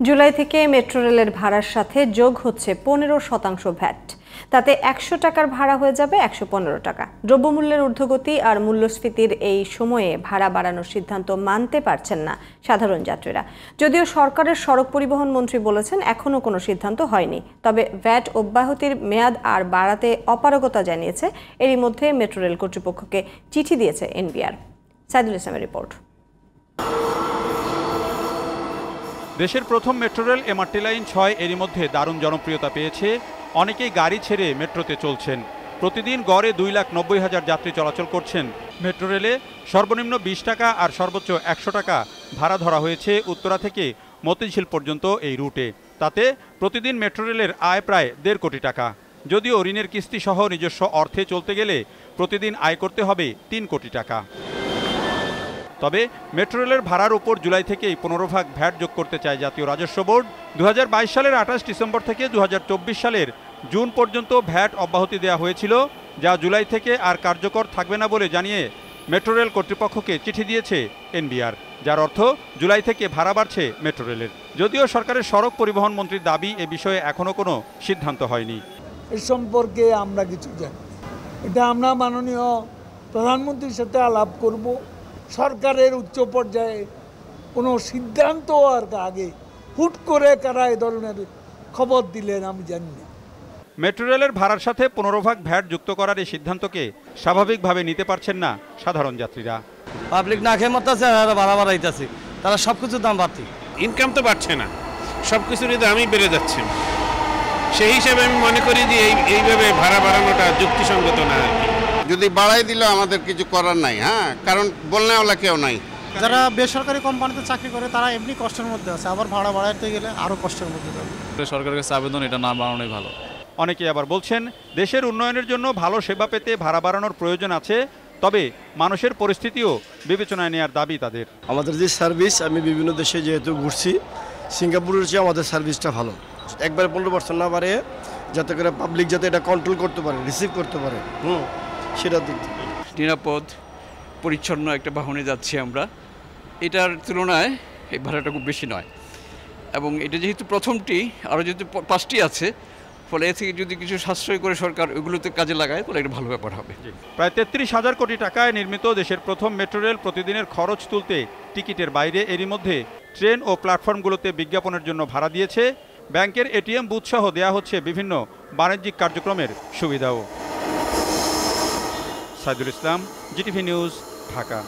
জুলাই থেকে মেট্রো রেলের ভাড়ার সাথে যোগ হচ্ছে 15% ভ্যাট। তাতে 100 টাকার ভাড়া হয়ে যাবে 115 টাকা। দ্রব্যমূল্যের ঊর্ধ্বগতি আর মূল্যস্ফীতির এই সময়ে ভাড়া বাড়ানোর সিদ্ধান্ত মানতে পারছেন না সাধারণ যাত্রীরা। যদিও সরকারের সড়ক পরিবহন মন্ত্রী বলেছেন এখনও কোনো সিদ্ধান্ত হয়নি, তবে ভ্যাট অব্যাহতির মেয়াদ আর বাড়াতে অপারগতা জানিয়েছে। এরই মধ্যে মেট্রো রেল কর্তৃপক্ষকে চিঠি দিয়েছে এনবিআর। সাইদুল ইসলামের রিপোর্ট। দেশের প্রথম মেট্রো রেল এমআরটি লাইন 6 এরই মধ্যে দারুণ জনপ্রিয়তা পেয়েছে। অনেকেই গাড়ি ছেড়ে মেট্রোতে চলছেন। প্রতিদিন গড়ে 2,90,000 যাত্রী চলাচল করছেন। মেট্রো রেলে সর্বনিম্ন 20 টাকা আর সর্বোচ্চ 100 টাকা ভাড়া ধরা হয়েছে উত্তরা থেকে মতিঝিল পর্যন্ত এই রুটে। তাতে প্রতিদিন মেট্রো রেলের আয় প্রায় 1.5 কোটি টাকা। যদিও ঋণের কিস্তি সহ নিজস্ব অর্থে চলতে গেলে প্রতিদিন আয় করতে হবে 3 কোটি টাকা। তবে মেট্রো রেলের ভাড়ার উপর জুলাই থেকেই 15% ভ্যাট যোগ করতে চায় জাতীয় রাজস্ব বোর্ড। 2022 সালের 28 ডিসেম্বর থেকে 2024 সালের জুন পর্যন্ত ভ্যাট অব্যাহতি দেওয়া হয়েছিল, যা জুলাই থেকে আর কার্যকর থাকবে না বলে জানিয়ে মেট্রো রেল কর্তৃপক্ষকে চিঠি দিয়েছে এনবিআর, যার অর্থ জুলাই থেকে ভাড়া বাড়ছে মেট্রো রেলের। যদিও সরকারের সড়ক পরিবহন মন্ত্রীর দাবি, এ বিষয়ে এখনও কোনো সিদ্ধান্ত হয়নি। এ সম্পর্কে আমরা কিছু জানি, এটা আমরা মাননীয় প্রধানমন্ত্রীর সাথে আলাপ করব। সরকারের উচ্চ পর্যায়ে কোনো সিদ্ধান্ত আর আগে হুট করে কারা এ ধরনের খবর দিলেন আমি জানি না। মেট্রো রেলের ভাড়ার সাথে 15% ভ্যাট যুক্ত করার এই সিদ্ধান্তকে স্বাভাবিকভাবে নিতে পারছেন না সাধারণ যাত্রীরা। পাবলিক না খেয়ে মরতেছে, ভাড়া বাড়াইতেছে, তারা সব কিছুর দাম বাড়তি। ইনকাম তো বাড়ছে না, সব কিছুরই দামই বেড়ে যাচ্ছে। সেই হিসাবে আমি মনে করি যে এইভাবে ভাড়া বাড়ানোটা যুক্তিসঙ্গত না। যদি বাড়াই দিলে আমাদের কিছু করার নাই, কারণ বলনেওয়ালা কেউ নাই। যারা বেসরকারি কোম্পানিতে চাকরি করে তারা এমনি কষ্টের মধ্যে আছে, আবার ভাড়া বাড়াইতে গেলে আরও কষ্টের মধ্যে যাবে। সরকারের কাছে আবেদন, এটা না বাড়ানোই ভালো। অনেকে আবার বলছেন দেশের উন্নয়নের জন্য ভালো সেবা পেতে ভাড়া বাড়ানোর প্রয়োজন আছে, তবে মানুষের পরিস্থিতিও বিবেচনায় নেওয়ার দাবি তাদের। আমাদের যে সার্ভিস, আমি বিভিন্ন দেশে যেহেতু ঘুরছি, সিঙ্গাপুরের চেয়ে আমাদের সার্ভিসটা ভালো। একবারে 15% না বাড়ে, যাতে করে পাবলিক যাতে এটা কন্ট্রোল করতে পারে, রিসিভ করতে পারে, সেটা দিক থেকে নিরাপদ পরিচ্ছন্ন একটা বাহনে যাচ্ছি আমরা। এটার তুলনায় এই ভাড়াটা খুব বেশি নয়, এবং এটা যেহেতু প্রথমটি, আরও যেহেতু 5টি আছে, ফলে এ থেকে যদি কিছু সাশ্রয় করে সরকার ওগুলোতে কাজে লাগায় তাহলে এটা ভালো ব্যাপার হবে। প্রায় 33,000 কোটি টাকায় নির্মিত দেশের প্রথম মেট্রো রেল প্রতিদিনের খরচ তুলতে টিকিটের বাইরে এরই মধ্যে ট্রেন ও প্ল্যাটফর্মগুলোতে বিজ্ঞাপনের জন্য ভাড়া দিয়েছে। ব্যাংকের এটিএম বুথ সহ দেয়া হচ্ছে বিভিন্ন বাণিজ্যিক কার্যক্রমের সুবিধাও। Saidul Islam, GTV news, Dhaka.